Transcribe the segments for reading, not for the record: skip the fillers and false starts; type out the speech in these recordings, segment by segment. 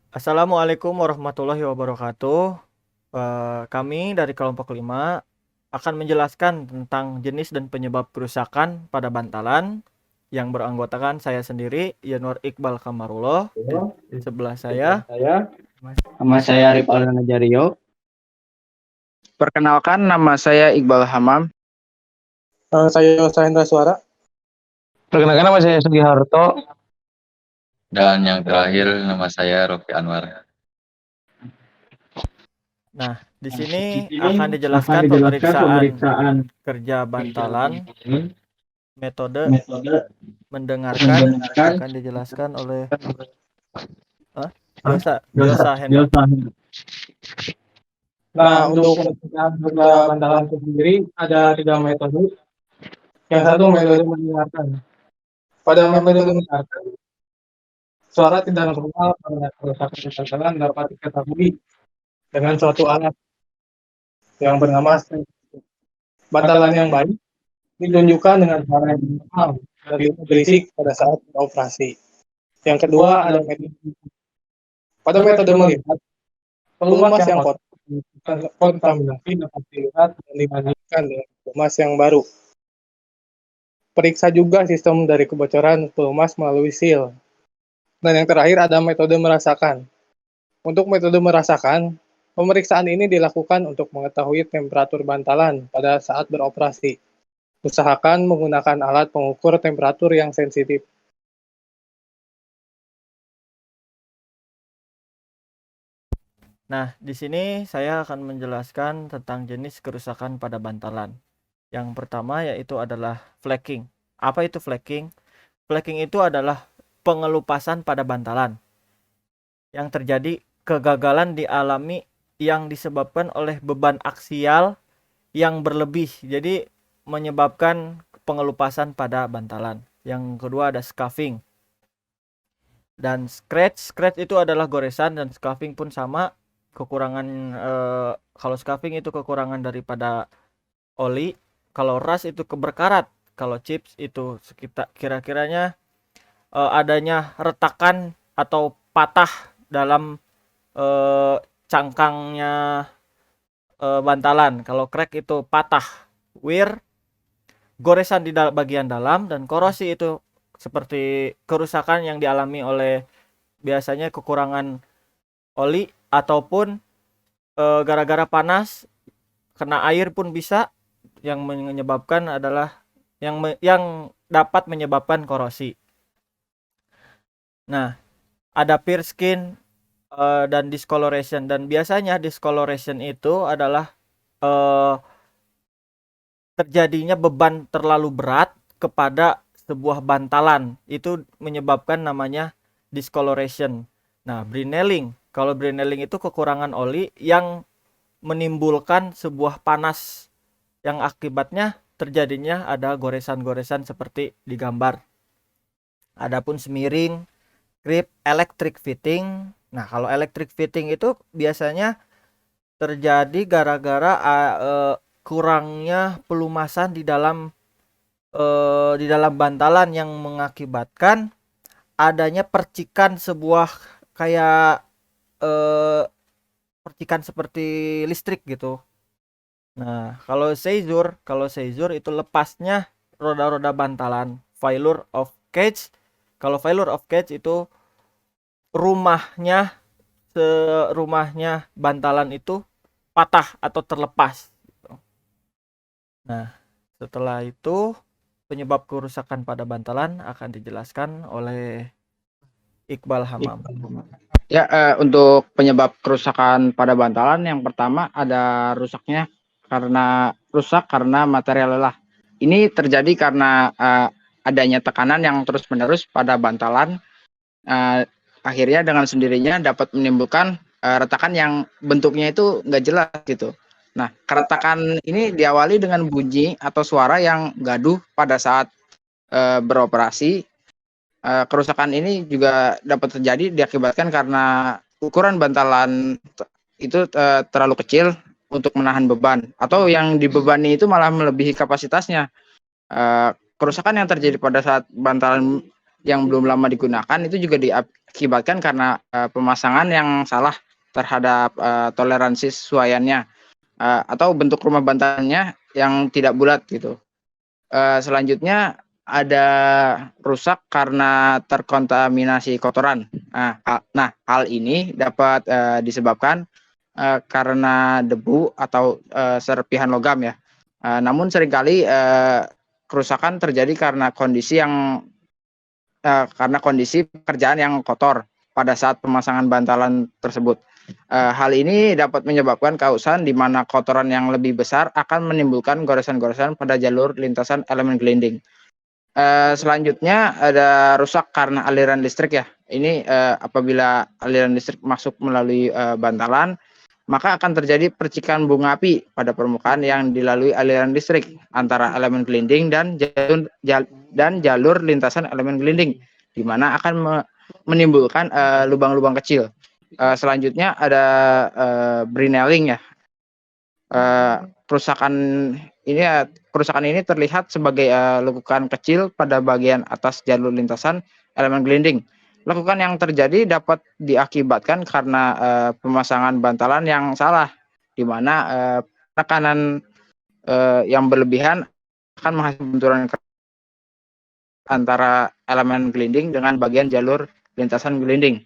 Assalamualaikum warahmatullahi wabarakatuh. Kami dari kelompok 5 akan menjelaskan tentang jenis dan penyebab kerusakan pada bantalan yang beranggotakan saya sendiri, Yanwar Iqbal Kamarullah. Di sebelah saya, Nama saya Arif Alana Jario. Perkenalkan, nama saya Iqbal Hamam. Saya Sahendra Suara. Perkenalkan, nama saya Sugi Harto. Dan yang terakhir, nama saya Rofi Anwar. Nah, di sini akan dijelaskan pemeriksaan kerja bantalan, metode mendengarkan akan dijelaskan oleh Yosa Hendra. Nah, untuk pemeriksaan kerja bantalan itu sendiri ada 3 metode. Yang satu metode mendengarkan. Pada metode mendengarkan, suara tidak normal pada kerusakan bantalan dapat diketahui dengan suatu alat yang bernama stetoskop. Bantalan yang baik ditunjukkan dengan suara yang normal dan tidak berisik pada saat beroperasi. Yang kedua ada metode. Pada metode melihat, pelumas yang kotor kontaminasi dapat dilihat dan dibandingkan dengan pelumas yang baru. Periksa juga sistem dari kebocoran pelumas melalui seal. Dan yang terakhir ada metode merasakan. Untuk metode merasakan, pemeriksaan ini dilakukan untuk mengetahui temperatur bantalan pada saat beroperasi. Usahakan menggunakan alat pengukur temperatur yang sensitif. Nah, di sini saya akan menjelaskan tentang jenis kerusakan pada bantalan. Yang pertama yaitu adalah flaking. Apa itu flaking? Flaking itu adalah pengelupasan pada bantalan yang terjadi kegagalan dialami yang disebabkan oleh beban aksial yang berlebih. Jadi menyebabkan pengelupasan pada bantalan. Yang kedua ada scuffing. Dan scratch itu adalah goresan, dan scuffing pun sama. Kekurangan kalau scuffing itu kekurangan daripada oli, kalau rust itu keberkarat, kalau chips itu sekitar kira-kiranya adanya retakan atau patah dalam cangkangnya bantalan. Kalau crack itu patah, wear goresan di bagian dalam, dan korosi itu seperti kerusakan yang dialami oleh biasanya kekurangan oli ataupun gara-gara panas, kena air pun bisa, yang menyebabkan adalah yang dapat menyebabkan korosi. Nah, ada peel skin dan discoloration, dan biasanya discoloration itu adalah terjadinya beban terlalu berat kepada sebuah bantalan, itu menyebabkan namanya discoloration. Nah, brinelling, kalau brinelling itu kekurangan oli yang menimbulkan sebuah panas yang akibatnya terjadinya ada goresan-goresan seperti di gambar. Adapun smearing, grip, electric fitting. Nah, kalau electric fitting itu biasanya terjadi gara-gara kurangnya pelumasan di dalam bantalan yang mengakibatkan adanya percikan sebuah kayak percikan seperti listrik gitu. Nah, kalau seizure itu lepasnya roda-roda bantalan, failure of cage. Kalau failure of cage itu rumahnya bantalan itu patah atau terlepas. Nah, setelah itu penyebab kerusakan pada bantalan akan dijelaskan oleh Iqbal Hamam. Ya, untuk penyebab kerusakan pada bantalan, yang pertama ada rusak karena material lelah. Ini terjadi karena adanya tekanan yang terus-menerus pada bantalan. Akhirnya dengan sendirinya dapat menimbulkan retakan yang bentuknya itu nggak jelas gitu. Nah, keretakan ini diawali dengan bunyi atau suara yang gaduh pada saat beroperasi. Kerusakan ini juga dapat terjadi diakibatkan karena ukuran bantalan itu terlalu kecil untuk menahan beban, atau yang dibebani itu malah melebihi kapasitasnya. Kerusakan yang terjadi pada saat bantalan yang belum lama digunakan itu juga diakibatkan karena pemasangan yang salah terhadap toleransi sesuaiannya atau bentuk rumah bantalannya yang tidak bulat gitu. Selanjutnya ada rusak karena terkontaminasi kotoran. Hal ini dapat disebabkan karena debu atau serpihan logam ya. Namun seringkali kerusakan terjadi karena kondisi pekerjaan yang kotor pada saat pemasangan bantalan tersebut. Hal ini dapat menyebabkan kausan di mana kotoran yang lebih besar akan menimbulkan goresan-goresan pada jalur lintasan elemen gelinding. Selanjutnya ada rusak karena aliran listrik ya. Ini apabila aliran listrik masuk melalui bantalan, maka akan terjadi percikan bunga api pada permukaan yang dilalui aliran listrik antara elemen gelinding dan jalur lintasan elemen gelinding, di mana akan menimbulkan lubang-lubang kecil. Selanjutnya ada brineling ya. Kerusakan ini terlihat sebagai lekukan kecil pada bagian atas jalur lintasan elemen gelinding. Lekukan yang terjadi dapat diakibatkan karena pemasangan bantalan yang salah, di mana tekanan yang berlebihan akan menghasilkan benturan antara elemen gelinding dengan bagian jalur lintasan gelinding.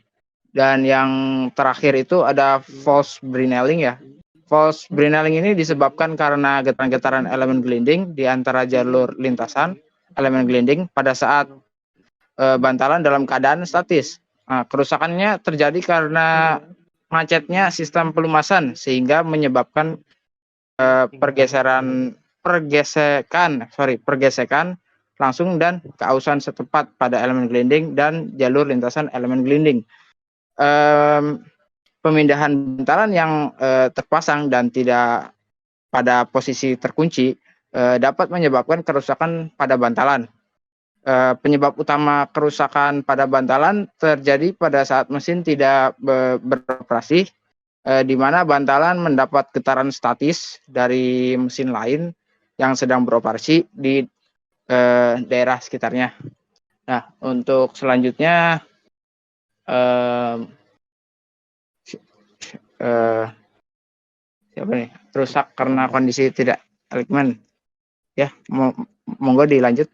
Dan yang terakhir itu ada false brineling ya. False brineling ini disebabkan karena getaran-getaran elemen gelinding di antara jalur lintasan elemen gelinding pada saat bantalan dalam keadaan statis. Kerusakannya terjadi karena macetnya sistem pelumasan sehingga menyebabkan pergesekan langsung dan keausan setempat pada elemen gelinding dan jalur lintasan elemen gelinding. Pemindahan bantalan yang terpasang dan tidak pada posisi terkunci dapat menyebabkan kerusakan pada bantalan. Penyebab utama kerusakan pada bantalan terjadi pada saat mesin tidak beroperasi, di mana bantalan mendapat getaran statis dari mesin lain yang sedang beroperasi di daerah sekitarnya. Nah, untuk selanjutnya siapa nih? Rusak karena kondisi tidak alignment. Ya, monggo dilanjut.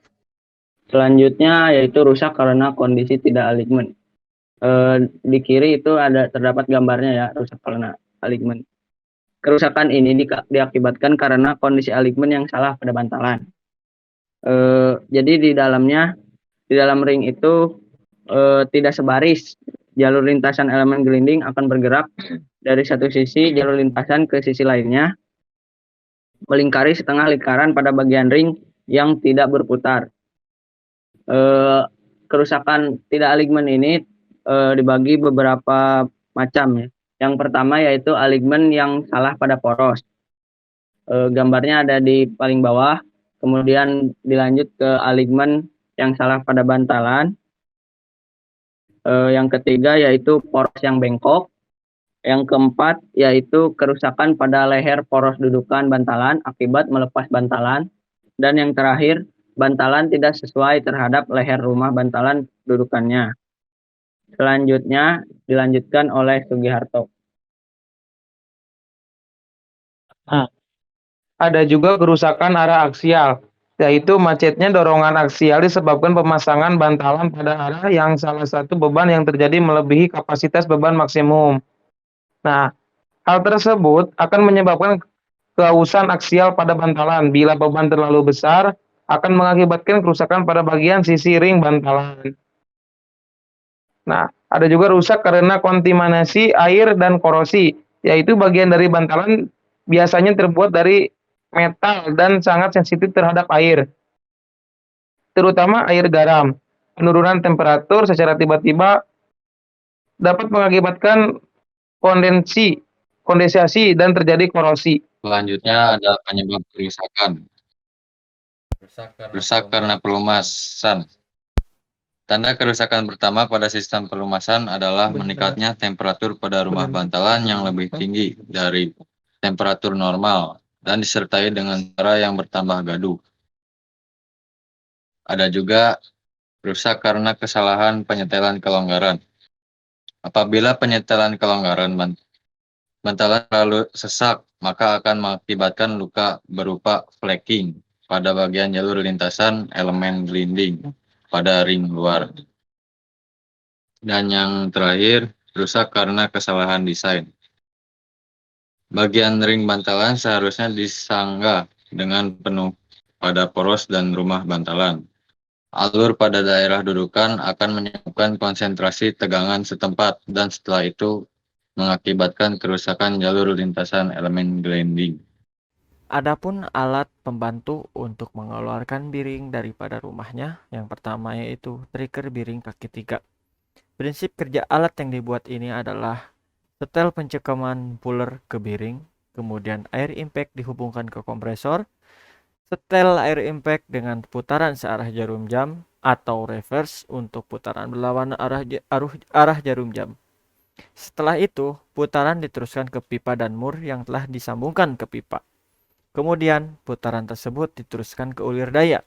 Selanjutnya yaitu rusak karena kondisi tidak alignment. Di kiri itu terdapat gambarnya ya, rusak karena alignment. Kerusakan ini diakibatkan karena kondisi alignment yang salah pada bantalan. Jadi di dalam ring itu tidak sebaris. Jalur lintasan elemen gelinding akan bergerak dari satu sisi jalur lintasan ke sisi lainnya, melingkari setengah lingkaran pada bagian ring yang tidak berputar. Kerusakan tidak alignment ini dibagi beberapa macam ya. Yang pertama yaitu alignment yang salah pada poros. Gambarnya ada di paling bawah. Kemudian dilanjut ke alignment yang salah pada bantalan. Yang ketiga yaitu poros yang bengkok. Yang keempat yaitu kerusakan pada leher poros dudukan bantalan akibat melepas bantalan. Dan yang terakhir, bantalan tidak sesuai terhadap leher rumah bantalan dudukannya. Selanjutnya dilanjutkan oleh Sugiharto. Ada juga kerusakan arah aksial, yaitu macetnya dorongan aksial disebabkan pemasangan bantalan pada arah yang salah satu beban yang terjadi melebihi kapasitas beban maksimum. Nah, hal tersebut akan menyebabkan keausan aksial pada bantalan. Bila beban terlalu besar, akan mengakibatkan kerusakan pada bagian sisi ring bantalan. Nah, ada juga rusak karena kontaminasi air dan korosi, yaitu bagian dari bantalan biasanya terbuat dari metal dan sangat sensitif terhadap air, terutama air garam. Penurunan temperatur secara tiba-tiba dapat mengakibatkan kondensasi dan terjadi korosi. Selanjutnya ada penyebab kerusakan. Rusak karena pelumasan. Tanda kerusakan pertama pada sistem pelumasan adalah meningkatnya temperatur pada rumah bantalan yang lebih tinggi dari temperatur normal dan disertai dengan suara yang bertambah gaduh. Ada juga rusak karena kesalahan penyetelan kelonggaran. Apabila penyetelan kelonggaran bantalan terlalu sesak, maka akan mengakibatkan luka berupa flaking pada bagian jalur lintasan elemen gelinding pada ring luar. Dan yang terakhir, rusak karena kesalahan desain. Bagian ring bantalan seharusnya disangga dengan penuh pada poros dan rumah bantalan. Alur pada daerah dudukan akan menyebabkan konsentrasi tegangan setempat dan setelah itu mengakibatkan kerusakan jalur lintasan elemen gelinding. Adapun alat pembantu untuk mengeluarkan biring daripada rumahnya, yang pertama yaitu trigger biring kaki 3. Prinsip kerja alat yang dibuat ini adalah setel pencekaman puller ke biring, kemudian air impact dihubungkan ke kompresor, setel air impact dengan putaran searah jarum jam atau reverse untuk putaran berlawanan arah jarum jam. Setelah itu, putaran diteruskan ke pipa dan mur yang telah disambungkan ke pipa. Kemudian, putaran tersebut diteruskan ke ulir daya.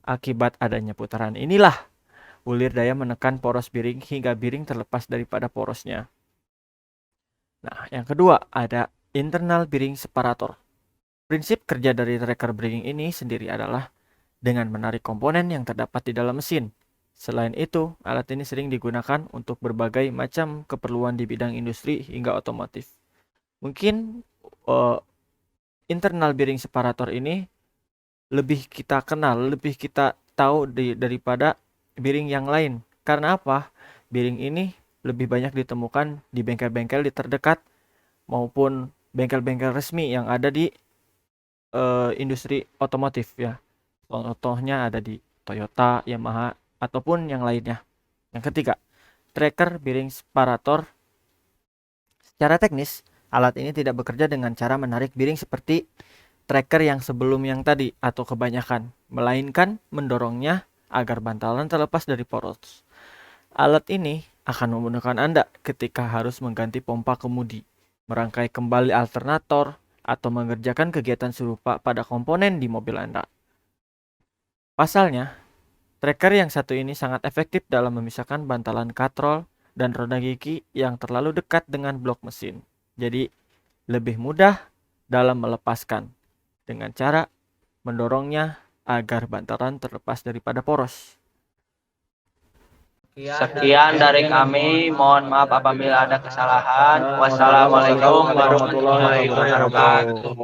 Akibat adanya putaran inilah, ulir daya menekan poros biring hingga biring terlepas daripada porosnya. Nah, yang kedua ada internal bearing separator. Prinsip kerja dari tracker bearing ini sendiri adalah dengan menarik komponen yang terdapat di dalam mesin. Selain itu, alat ini sering digunakan untuk berbagai macam keperluan di bidang industri hingga otomotif. Mungkin internal bearing separator ini lebih kita kenal, lebih kita tahu daripada bearing yang lain. Karena apa? Bearing ini lebih banyak ditemukan di bengkel-bengkel di terdekat maupun bengkel-bengkel resmi yang ada di industri otomotif ya. Contohnya ada di Toyota, Yamaha, ataupun yang lainnya. Yang ketiga, tracker bearing separator. Secara teknis, alat ini tidak bekerja dengan cara menarik bearing seperti tracker yang sebelum yang tadi atau kebanyakan, melainkan mendorongnya agar bantalan terlepas dari poros. Alat ini akan memudahkan Anda ketika harus mengganti pompa kemudi, merangkai kembali alternator, atau mengerjakan kegiatan serupa pada komponen di mobil Anda. Pasalnya, tracker yang satu ini sangat efektif dalam memisahkan bantalan katrol dan roda gigi yang terlalu dekat dengan blok mesin. Jadi, lebih mudah dalam melepaskan dengan cara mendorongnya agar bantalan terlepas daripada poros. Sekian dari kami, mohon maaf apabila ada kesalahan. Wassalamualaikum warahmatullahi wabarakatuh.